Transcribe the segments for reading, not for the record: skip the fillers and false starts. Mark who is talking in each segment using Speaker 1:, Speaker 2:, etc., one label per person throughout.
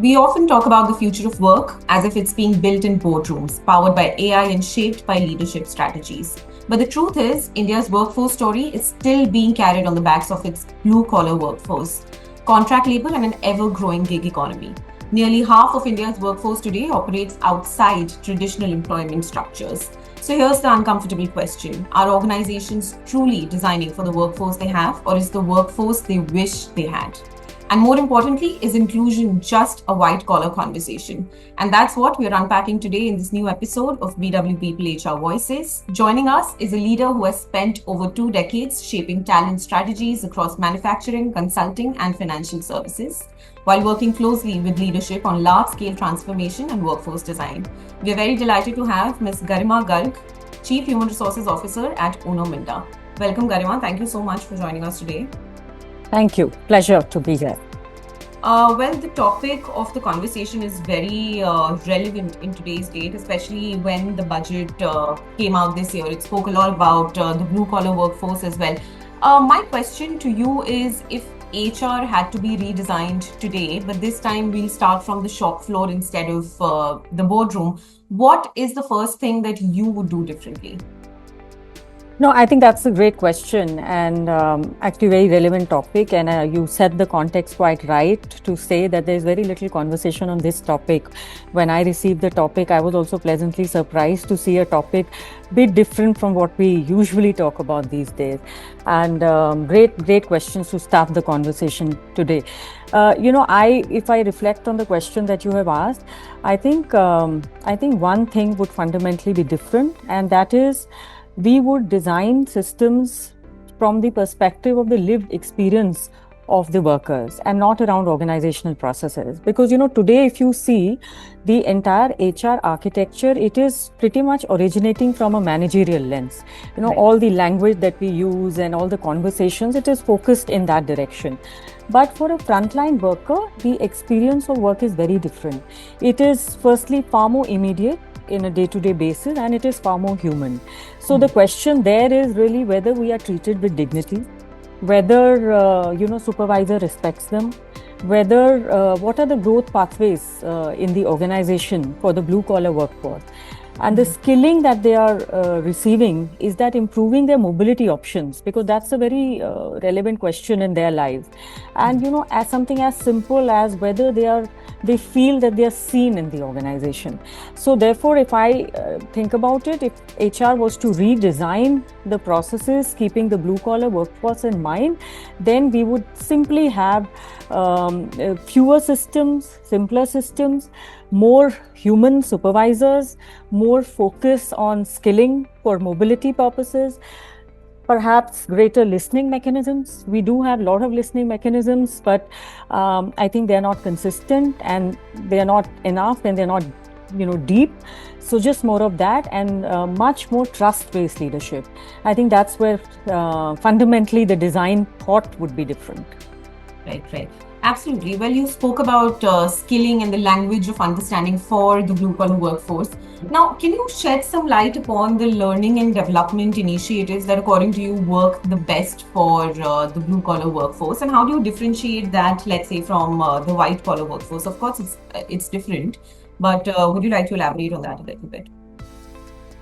Speaker 1: We often talk about the future of work as if it's being built in boardrooms, powered by AI and shaped by leadership strategies. But the truth is, India's workforce story is still being carried on the backs of its blue-collar workforce, contract labor, and an ever-growing gig economy. Nearly half of India's workforce today operates outside traditional employment structures. So here's the uncomfortable question. Are organizations truly designing for the workforce they have, or is the workforce they wish they had? And more importantly, is inclusion just a white-collar conversation? And that's what we're unpacking today in this new episode of BW People HR Voices. Joining us is a leader who has spent over 2 decades shaping talent strategies across manufacturing, consulting, and financial services, while working closely with leadership on large-scale transformation and workforce design. We're very delighted to have Ms. Garima Garg, Chief Human Resources Officer at Minda. Welcome, Garima. Thank you so much for joining us today.
Speaker 2: Thank you. Pleasure to be here.
Speaker 1: Well, the topic of the conversation is very relevant in today's date, especially when the budget came out this year. It spoke a lot about the blue-collar workforce as well. My question to you is, if HR had to be redesigned today, but this time we'll start from the shop floor instead of the boardroom, what is the first thing that you would do differently?
Speaker 2: No, I think that's a great question and actually a very relevant topic. And you set the context quite right to say that there's very little conversation on this topic. When I received the topic, I was also pleasantly surprised to see a topic a bit different from what we usually talk about these days. And great questions to start the conversation today. If I reflect on the question that you have asked, I think one thing would fundamentally be different, and that is, we would design systems from the perspective of the lived experience of the workers and not around organizational processes. Because, today, if you see the entire HR architecture, it is pretty much originating from a managerial lens. Right. All the language that we use and all the conversations, it is focused in that direction. But for a frontline worker, the experience of work is very different. It is firstly far more immediate in a day-to-day basis, and it is far more human. So the question there is really whether we are treated with dignity, whether supervisor respects them, whether what are the growth pathways in the organization for the blue-collar workforce. And the skilling that they are receiving, is that improving their mobility options? Because that's a very relevant question in their lives. And as something as simple as whether they feel that they are seen in the organization. So therefore, if I think about it, if HR was to redesign the processes, keeping the blue-collar workforce in mind, then we would simply have fewer systems, simpler systems, more human supervisors, more focus on skilling for mobility purposes, perhaps greater listening mechanisms. We do have a lot of listening mechanisms, but I think they're not consistent and they're not enough and they're not deep. So just more of that and much more trust-based leadership. I think that's where fundamentally the design thought would be different.
Speaker 1: Right. Absolutely. Well, you spoke about skilling and the language of understanding for the blue-collar workforce. Now, can you shed some light upon the learning and development initiatives that, according to you, work the best for the blue-collar workforce? And how do you differentiate that, let's say, from the white-collar workforce? Of course, it's different, but would you like to elaborate on that a little bit?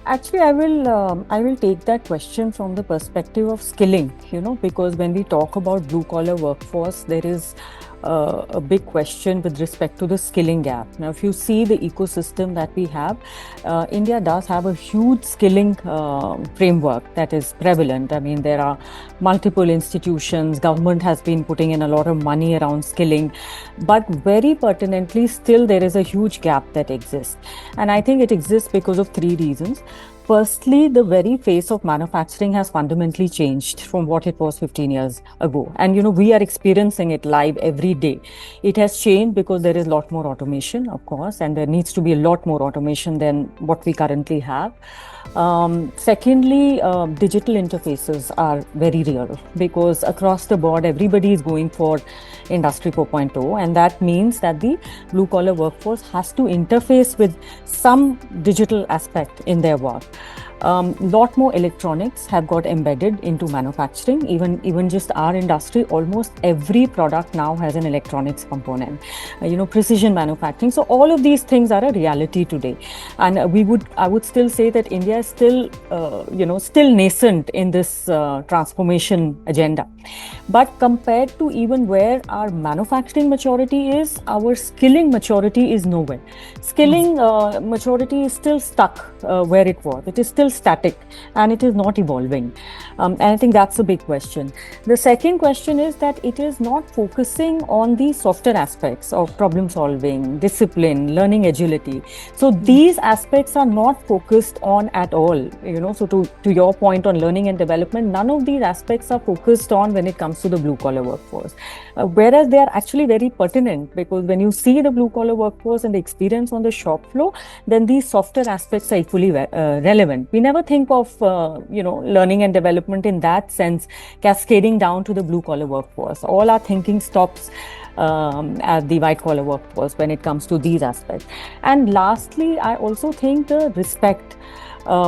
Speaker 2: Actually, I will take that question from the perspective of skilling, because when we talk about blue-collar workforce, there is a big question with respect to the skilling gap. Now, if you see the ecosystem that we have, India does have a huge skilling framework that is prevalent. I mean, there are multiple institutions, government has been putting in a lot of money around skilling, but very pertinently, still there is a huge gap that exists. And I think it exists because of 3 reasons. Firstly, the very face of manufacturing has fundamentally changed from what it was 15 years ago. And, we are experiencing it live every day. It has changed because there is a lot more automation, of course, and there needs to be a lot more automation than what we currently have. Secondly, digital interfaces are very real because across the board, everybody is going for Industry 4.0, and that means that the blue-collar workforce has to interface with some digital aspect in their work. Lot more electronics have got embedded into manufacturing. Even just our industry, almost every product now has an electronics component. Precision manufacturing. So all of these things are a reality today, and I would still say that India is still still nascent in this transformation agenda. But compared to even where our manufacturing maturity is, our skilling maturity is nowhere. Skilling maturity is still stuck where it was. It is still static and it is not evolving. And I think that's a big question. The second question is that it is not focusing on the softer aspects of problem solving, discipline, learning agility. So these aspects are not focused on at all. So to your point on learning and development, none of these aspects are focused on when it comes to the blue collar workforce. Whereas they are actually very pertinent, because when you see the blue collar workforce and the experience on the shop floor, then these softer aspects are equally relevant. We never think of learning and development in that sense cascading down to the blue collar workforce. All our thinking stops at the white collar workforce when it comes to these aspects. And lastly, I also think the respect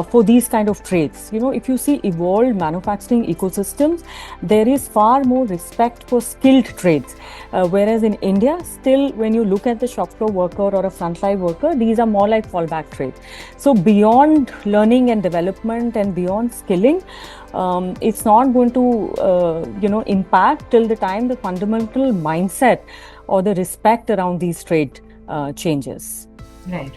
Speaker 2: for these kind of trades. If you see evolved manufacturing ecosystems, there is far more respect for skilled trades. Whereas in India, still when you look at the shop floor worker or a frontline worker, these are more like fallback trades. So beyond learning and development and beyond skilling, it's not going to impact till the time the fundamental mindset or the respect around these trade changes.
Speaker 1: Right.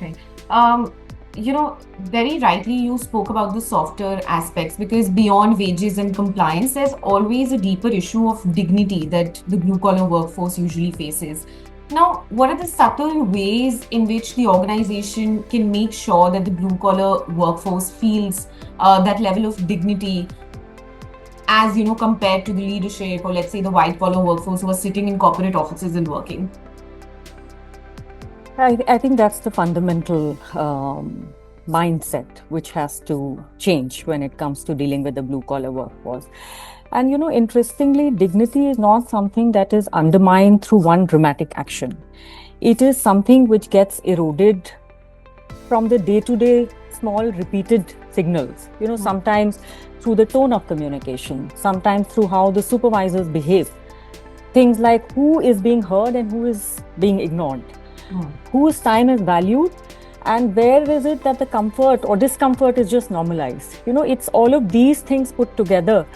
Speaker 1: Very rightly you spoke about the softer aspects, because beyond wages and compliance, there's always a deeper issue of dignity that the blue collar workforce usually faces. Now, what are the subtle ways in which the organization can make sure that the blue collar workforce feels that level of dignity as compared to the leadership, or let's say the white collar workforce who are sitting in corporate offices and working?
Speaker 2: I think that's the fundamental mindset which has to change when it comes to dealing with the blue collar workforce. And interestingly, dignity is not something that is undermined through one dramatic action. It is something which gets eroded from the day-to-day small repeated signals. Sometimes through the tone of communication, sometimes through how the supervisors behave. Things like who is being heard and who is being ignored. Whose time is valued, and where is it that the comfort or discomfort is just normalized. It's all of these things put together,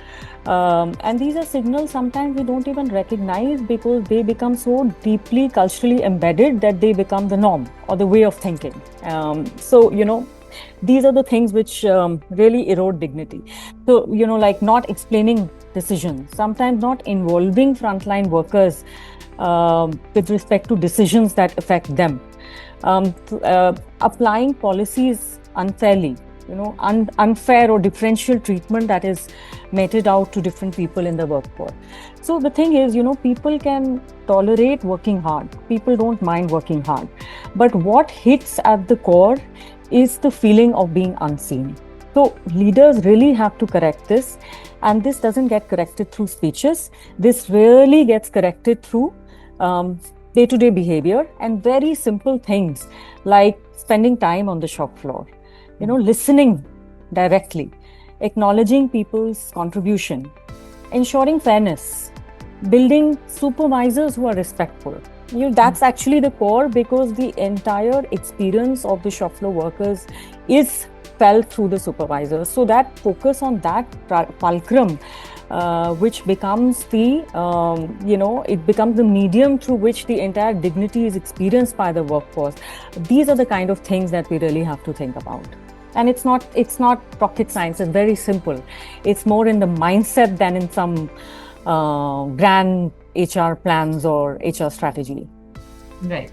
Speaker 2: and these are signals sometimes we don't even recognize, because they become so deeply culturally embedded that they become the norm or the way of thinking. These are the things which really erode dignity. So like not explaining decisions, sometimes not involving frontline workers with respect to decisions that affect them, applying policies unfairly, unfair or differential treatment that is meted out to different people in the workforce. So the thing is, people can tolerate working hard. People don't mind working hard. But what hits at the core is the feeling of being unseen. So leaders really have to correct this, and this doesn't get corrected through speeches. This really gets corrected through day-to-day behavior and very simple things like spending time on the shop floor, listening directly, acknowledging people's contribution, ensuring fairness, building supervisors who are respectful. That's actually the core, because the entire experience of the shop floor workers is felt through the supervisors. So that focus on that fulcrum, which becomes the, it becomes the medium through which the entire dignity is experienced by the workforce. These are the kind of things that we really have to think about. And it's not rocket science. It's very simple. It's more in the mindset than in some grand HR plans or HR strategy.
Speaker 1: Right.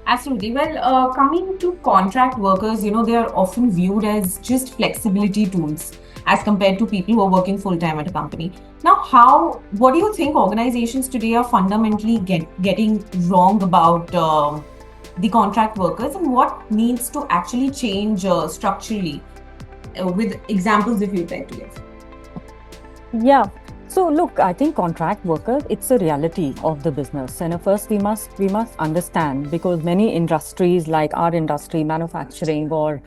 Speaker 1: Absolutely. Well, coming to contract workers, they are often viewed as just flexibility tools as compared to people who are working full-time at a company. Now, what do you think organizations today are fundamentally getting wrong about the contract workers, and what needs to actually change structurally, with examples if you'd like to give?
Speaker 2: Yeah. So look, I think contract workers, it's a reality of the business. And first we must understand, because many industries like our industry, manufacturing or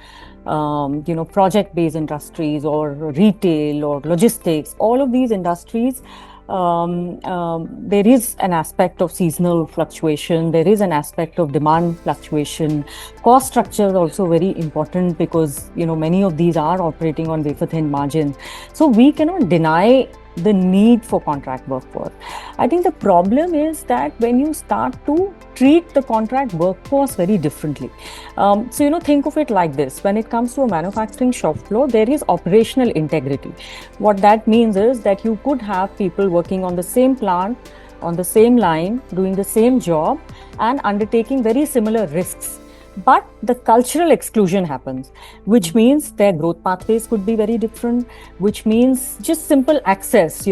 Speaker 2: project-based industries or retail or logistics, all of these industries, there is an aspect of seasonal fluctuation. There is an aspect of demand fluctuation. Cost structure is also very important, because many of these are operating on wafer thin margins. So we cannot deny the need for contract workforce. I think the problem is that when you start to treat the contract workforce very differently. So think of it like this: when it comes to a manufacturing shop floor, there is operational integrity. What that means is that you could have people working on the same plant, on the same line, doing the same job and undertaking very similar risks. But the cultural exclusion happens, which means their growth pathways could be very different, which means just simple access,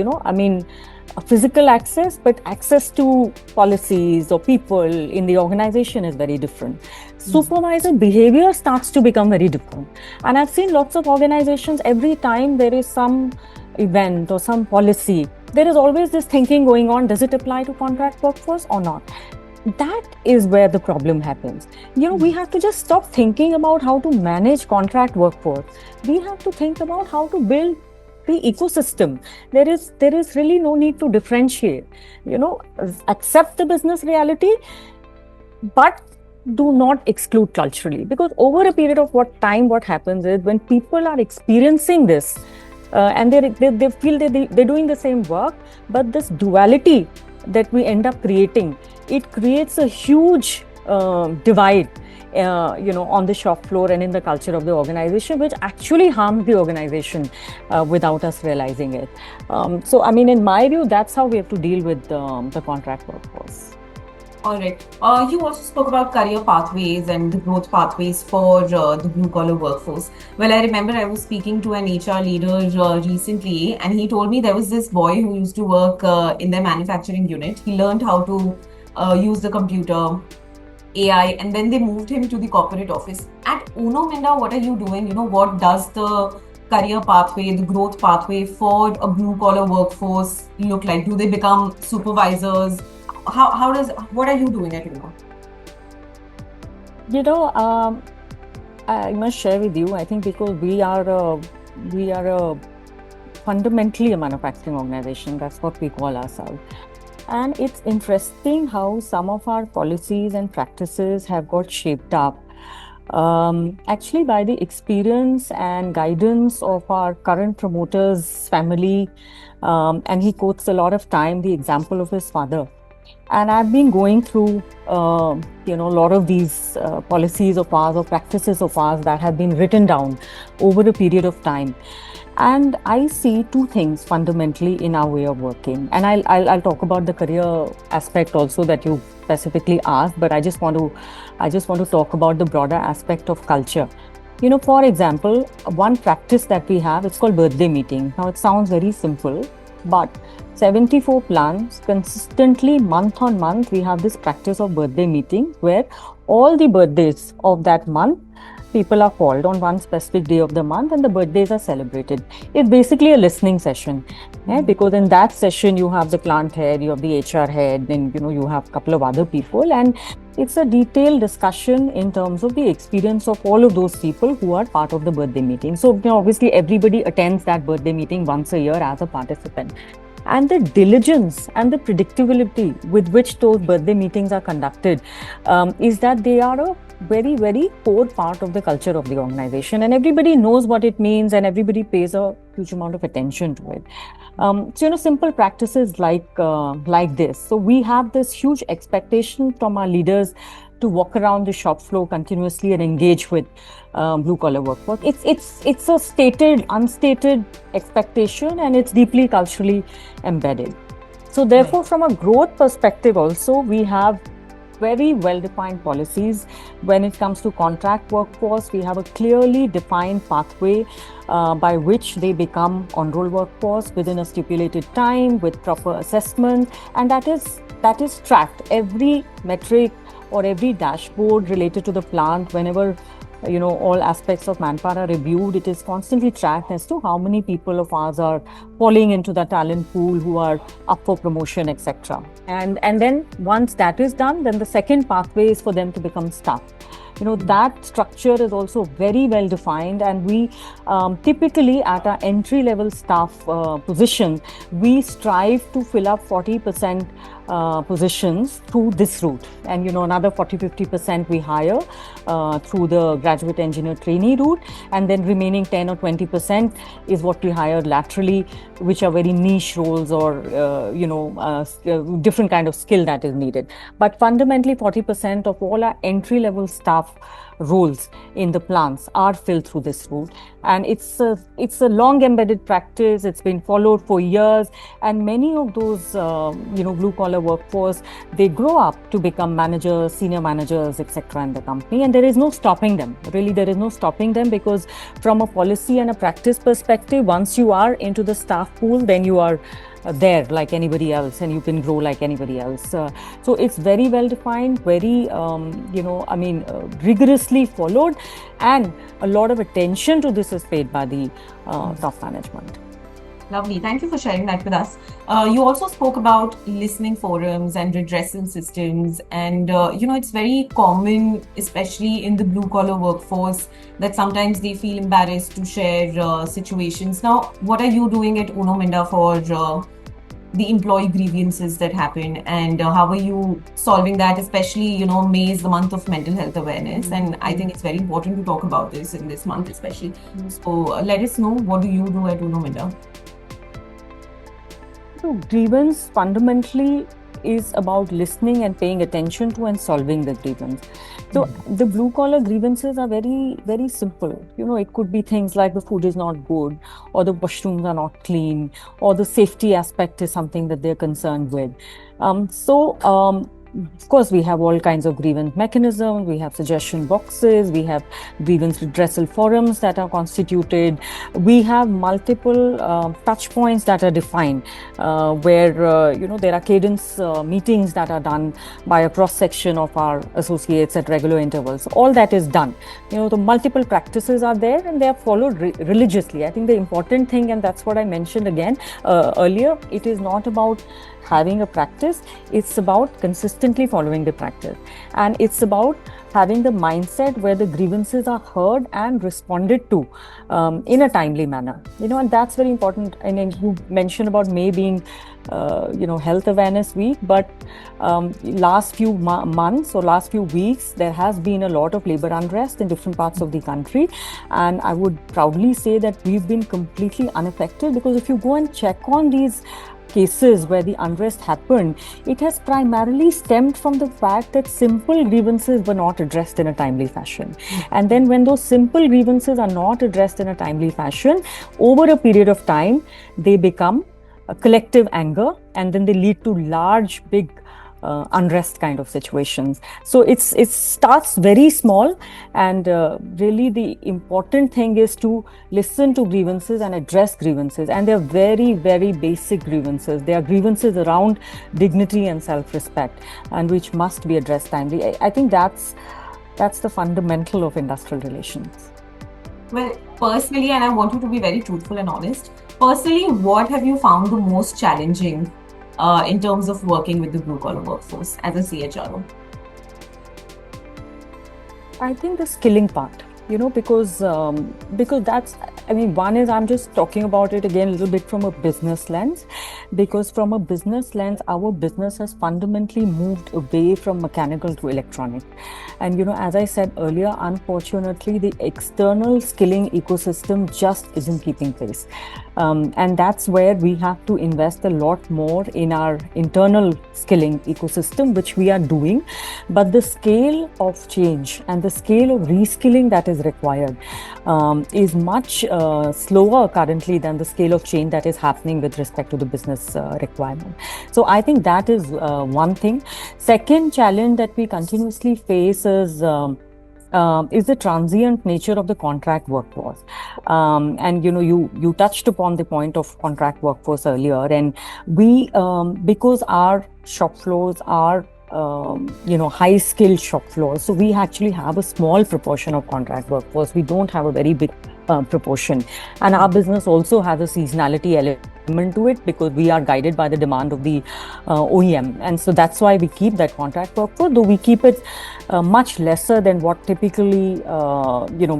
Speaker 2: physical access, but access to policies or people in the organization is very different. Supervisor behavior starts to become very different. And I've seen lots of organizations, every time there is some event or some policy, there is always this thinking going on: does it apply to contract workforce or not? That is where the problem happens. We have to just stop thinking about how to manage contract workforce. We have to think about how to build the ecosystem. There is really no need to differentiate. Accept the business reality, but do not exclude culturally. Because over a period of time, what happens is, when people are experiencing this, and they feel that they're doing the same work, but this duality that we end up creating, it creates a huge divide, on the shop floor and in the culture of the organization, which actually harms the organization without us realizing it. So, in my view, that's how we have to deal with the contract workforce.
Speaker 1: All right. You also spoke about career pathways and the growth pathways for the blue-collar workforce. Well, I remember I was speaking to an HR leader recently, and he told me there was this boy who used to work in their manufacturing unit. He learned how to use the computer, AI, and then they moved him to the corporate office. At Uno Minda, what are you doing? What does the career pathway, the growth pathway for a blue-collar workforce look like? Do they become supervisors? What are you doing at Uno?
Speaker 2: I must share with you, I think because we are fundamentally a manufacturing organization. That's what we call ourselves. And it's interesting how some of our policies and practices have got shaped up actually by the experience and guidance of our current promoter's family. And he quotes a lot of time the example of his father. And I've been going through, a lot of these policies of ours or practices of ours that have been written down over a period of time. And I see two things fundamentally in our way of working. And I'll talk about the career aspect also that you specifically asked, but I just want to talk about the broader aspect of culture. For example, one practice that we have, it's called birthday meeting. Now, it sounds very simple, but 74 plants, consistently month on month, we have this practice of birthday meeting where all the birthdays of that month, people are called on one specific day of the month and the birthdays are celebrated. It's basically a listening session, because in that session you have the plant head, you have the HR head, then you have a couple of other people, and it's a detailed discussion in terms of the experience of all of those people who are part of the birthday meeting. So obviously everybody attends that birthday meeting once a year as a participant. And the diligence and the predictability with which those birthday meetings are conducted is that they are a very, very core part of the culture of the organization, and everybody knows what it means and everybody pays a huge amount of attention to it. So simple practices like this. So we have this huge expectation from our leaders to walk around the shop floor continuously and engage with blue collar workforce. It's a stated, unstated expectation, and it's deeply culturally embedded. So therefore, from a growth perspective also, we have very well-defined policies. When it comes to contract workforce, we have a clearly defined pathway by which they become on-roll workforce within a stipulated time with proper assessment, and that is tracked. Every metric or every dashboard related to the plant, whenever all aspects of manpower are reviewed, it is constantly tracked as to how many people of ours are falling into the talent pool who are up for promotion, etc. And then once that is done, then the second pathway is for them to become staff. That structure is also very well defined, and we typically at our entry level staff position, we strive to fill up 40% positions through this route, and another 40-50% we hire through the graduate engineer trainee route, and then remaining 10 or 20% is what we hire laterally, which are very niche roles or different kind of skill that is needed. But fundamentally 40% of all our entry level staff roles in the plants are filled through this route, and it's a long embedded practice. It's been followed for years, and many of those blue collar workforce, they grow up to become managers, senior managers, etc. in the company, and there is no stopping them. Really, there is no stopping them, because from a policy and a practice perspective, once you are into the staff pool, then you are there like anybody else, and you can grow like anybody else. So it's very well defined, very rigorously followed, and a lot of attention to this is paid by the top management.
Speaker 1: Lovely. Thank you for sharing that with us. You also spoke about listening forums and redressal systems. And, it's very common, especially in the blue collar workforce, that sometimes they feel embarrassed to share situations. Now, what are you doing at Uno Minda for the employee grievances that happen, and how are you solving that? Especially, May is the month of mental health awareness, and I think it's very important to talk about this in this month especially. So let us know, what do you do at Uno Minda?
Speaker 2: So grievance fundamentally is about listening and paying attention to and solving the grievance. So the blue collar grievances are very, very simple. It could be things like the food is not good, or the washrooms are not clean, or the safety aspect is something that they're concerned with. Of course, we have all kinds of grievance mechanisms. We have suggestion boxes. We have grievance redressal forums that are constituted. We have multiple touch points that are defined, where there are cadence meetings that are done by a cross section of our associates at regular intervals. All that is done. The multiple practices are there, and they are followed religiously. I think the important thing, and that's what I mentioned again earlier, it is not about having a practice, it's about consistently following the practice, and it's about having the mindset where the grievances are heard and responded to in a timely manner, and that's very important. And then you mentioned about May being Health Awareness Week, but last few months or last few weeks, there has been a lot of labor unrest in different parts of the country, and I would proudly say that we've been completely unaffected, because if you go and check on these cases where the unrest happened, it has primarily stemmed from the fact that simple grievances were not addressed in a timely fashion. And then when those simple grievances are not addressed in a timely fashion, over a period of time, they become a collective anger, and then they lead to large, big unrest kind of situations. So it starts very small, and really the important thing is to listen to grievances and address grievances, and they're very, very basic grievances. They are grievances around dignity and self-respect, and which must be addressed timely. I think that's the fundamental of industrial relations.
Speaker 1: Well, personally, and I want you to be very truthful and honest, personally, what have you found the most challenging in terms of working with the blue collar workforce as a CHRO?
Speaker 2: I think the skilling part, because that's, one is, I'm just talking about it again a little bit from a business lens, because from a business lens, our business has fundamentally moved away from mechanical to electronic. And, as I said earlier, unfortunately, the external skilling ecosystem just isn't keeping pace. And that's where we have to invest a lot more in our internal skilling ecosystem, which we are doing. But the scale of change and the scale of reskilling that is required is much slower currently than the scale of change that is happening with respect to the business requirement. So I think that is one thing. Second challenge that we continuously face is the transient nature of the contract workforce. And you touched upon the point of contract workforce earlier, and we because our shop floors are high skilled shop floors, so we actually have a small proportion of contract workforce. We don't have a very big proportion, and our business also has a seasonality element to it because we are guided by the demand of the OEM. And so that's why we keep that contract workforce, though we keep it much lesser than what typically,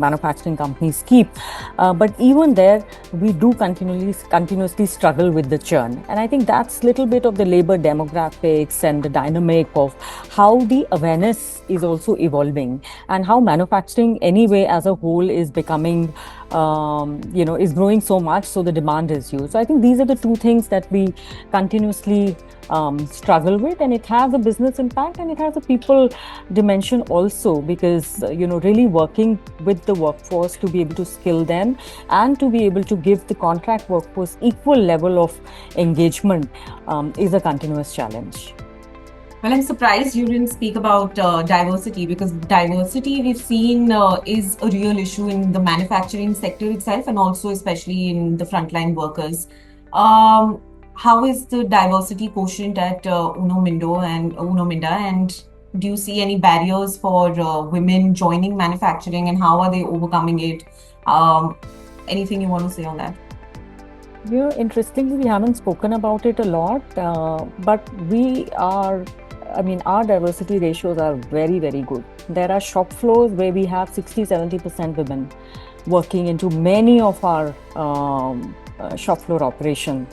Speaker 2: manufacturing companies keep. But even there, we do continuously struggle with the churn. And I think that's a little bit of the labor demographics and the dynamic of how the awareness is also evolving and how manufacturing anyway as a whole is becoming, is growing so much, so the demand is huge. So I think these are the two things that we continuously struggle with, and it has a business impact and it has a people dimension also, because really working with the workforce to be able to skill them and to be able to give the contract workforce equal level of engagement is a continuous challenge.
Speaker 1: Well, I'm surprised you didn't speak about diversity, because diversity we've seen is a real issue in the manufacturing sector itself, and also especially in the frontline workers. How is the diversity quotient at Uno Minda, and do you see any barriers for women joining manufacturing, and how are they overcoming it? Anything you want to say on that?
Speaker 2: Interestingly, we haven't spoken about it a lot, but our diversity ratios are very, very good. There are shop floors where we have 60-70% women working into many of our shop floor operation.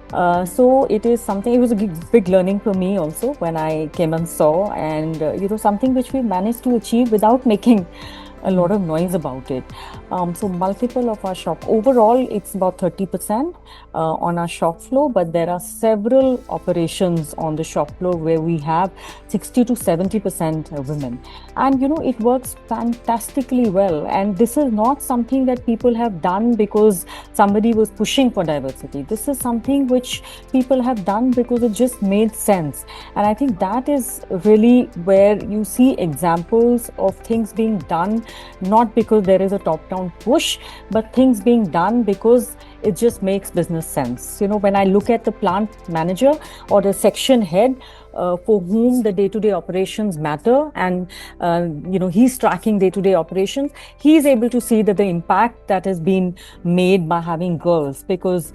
Speaker 2: So it was a big learning for me also when I came and saw, and something which we managed to achieve without making a lot of noise about it. So multiple of our shop, overall it's about 30% on our shop floor, but there are several operations on the shop floor where we have 60-70% women. And it works fantastically well. And this is not something that people have done because somebody was pushing for diversity. This is something which people have done because it just made sense. And I think that is really where you see examples of things being done, not because there is a top-down push, but things being done because it just makes business sense. When I look at the plant manager or the section head for whom the day-to-day operations matter, and he's tracking day-to-day operations, he's able to see that the impact that has been made by having girls, because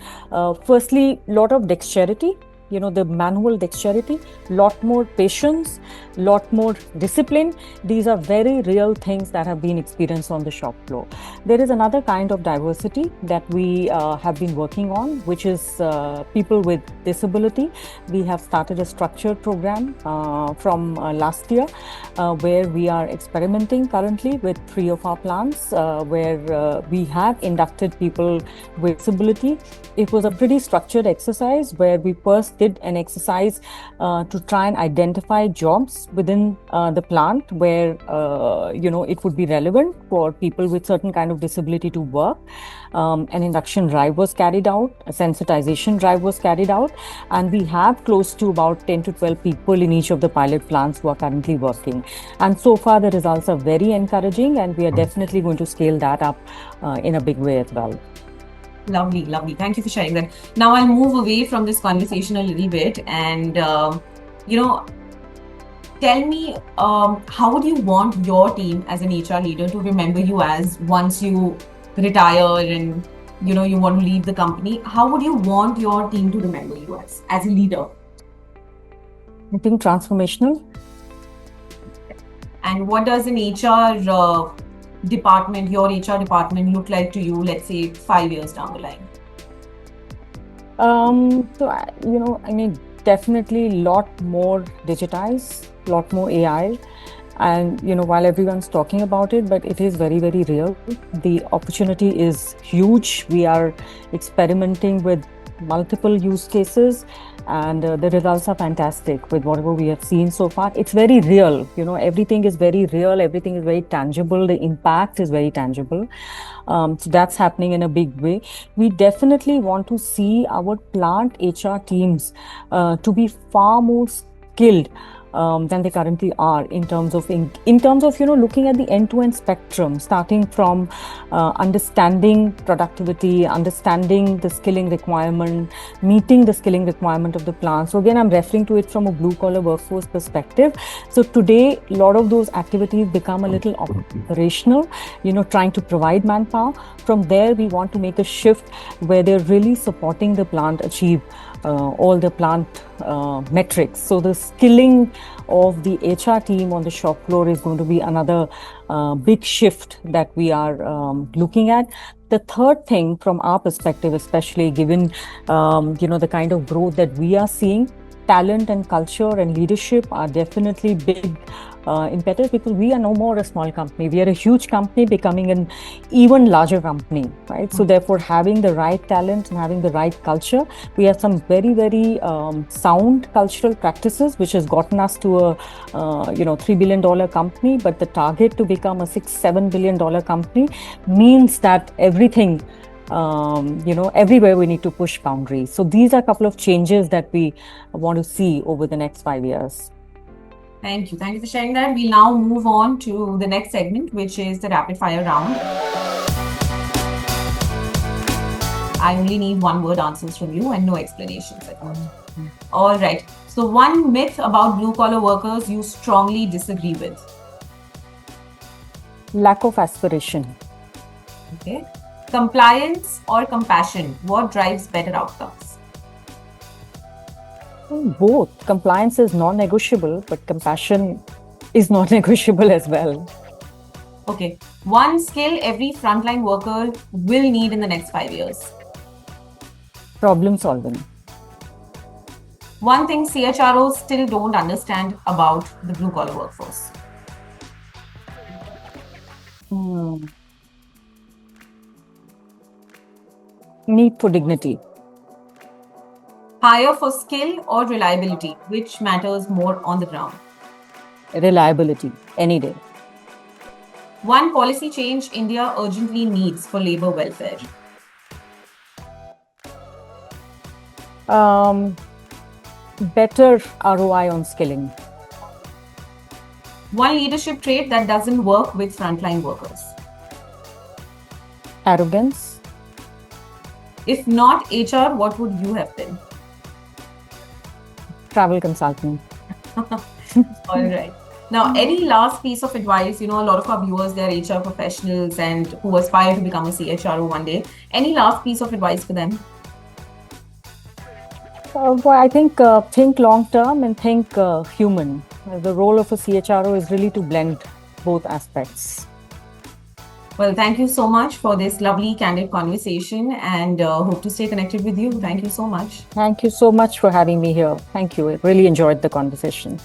Speaker 2: firstly, a lot of dexterity, the manual dexterity, lot more patience, lot more discipline. These are very real things that have been experienced on the shop floor. There is another kind of diversity that we have been working on, which is people with disability. We have started a structured program from last year where we are experimenting currently with 3 of our plants where we have inducted people with disability. It was a pretty structured exercise where we first did an exercise to try and identify jobs within the plant where it would be relevant for people with certain kind of disability to work. An induction drive was carried out, a sensitization drive was carried out, and we have close to about 10 to 12 people in each of the pilot plants who are currently working. And so far the results are very encouraging, and we are definitely going to scale that up in a big way as well.
Speaker 1: Lovely, lovely. Thank you for sharing that. Now I'll move away from this conversation a little bit, and tell me, how would you want your team as an HR leader to remember you as once you retire and you want to leave the company? How would you want your team to remember you as a leader?
Speaker 2: I think transformational.
Speaker 1: And what does an HR department, your HR department, look like to you, let's say 5 years down the line?
Speaker 2: Definitely a lot more digitized, a lot more AI. And, while everyone's talking about it, but it is very, very real. The opportunity is huge. We are experimenting with multiple use cases, and the results are fantastic with whatever we have seen so far. It's very real. Everything is very real. Everything is very tangible. The impact is very tangible. So that's happening in a big way. We definitely want to see our plant HR teams to be far more skilled than they currently are in terms of looking at the end-to-end spectrum, starting from understanding productivity, understanding the skilling requirement, meeting the skilling requirement of the plant. So again, I'm referring to it from a blue-collar workforce perspective. So today, a lot of those activities become a little operational, trying to provide manpower. from there, we want to make a shift where they're really supporting the plant achieve all the plant metrics. So the skilling of the HR team on the shop floor is going to be another big shift that we are looking at. The third thing from our perspective, especially given the kind of growth that we are seeing, talent and culture and leadership are definitely big impetus, because we are no more a small company. We are a huge company becoming an even larger company, right? So therefore, having the right talent and having the right culture, we have some very, very sound cultural practices, which has gotten us to a $3 billion company. But the target to become a $6-7 billion company means that everything, everywhere we need to push boundaries. So these are a couple of changes that we want to see over the next 5 years.
Speaker 1: Thank you. Thank you for sharing that. We'll now move on to the next segment, which is the rapid fire round. I only need one word answers from you and no explanations at all. All right. So one myth about blue collar workers you strongly disagree with.
Speaker 2: Lack of aspiration.
Speaker 1: Okay. Compliance or compassion? What drives better outcomes?
Speaker 2: Both. Compliance is non-negotiable, but compassion is not negotiable as well.
Speaker 1: Okay. One skill every frontline worker will need in the next 5 years.
Speaker 2: Problem solving.
Speaker 1: One thing CHROs still don't understand about the blue collar workforce.
Speaker 2: Need for dignity.
Speaker 1: Hire for skill or reliability? Which matters more on the ground?
Speaker 2: Reliability, any day.
Speaker 1: One policy change India urgently needs for labor welfare.
Speaker 2: Better ROI on skilling.
Speaker 1: One leadership trait that doesn't work with frontline workers.
Speaker 2: Arrogance.
Speaker 1: If not HR, what would you have been?
Speaker 2: Travel consultant.
Speaker 1: All right. Now, any last piece of advice? A lot of our viewers, they're HR professionals and who aspire to become a CHRO one day. Any last piece of advice for them?
Speaker 2: Well, I think long term and think human. The role of a CHRO is really to blend both aspects.
Speaker 1: Well, thank you so much for this lovely, candid conversation, and hope to stay connected with you. Thank you so much.
Speaker 2: Thank you so much for having me here. Thank you. I really enjoyed the conversation.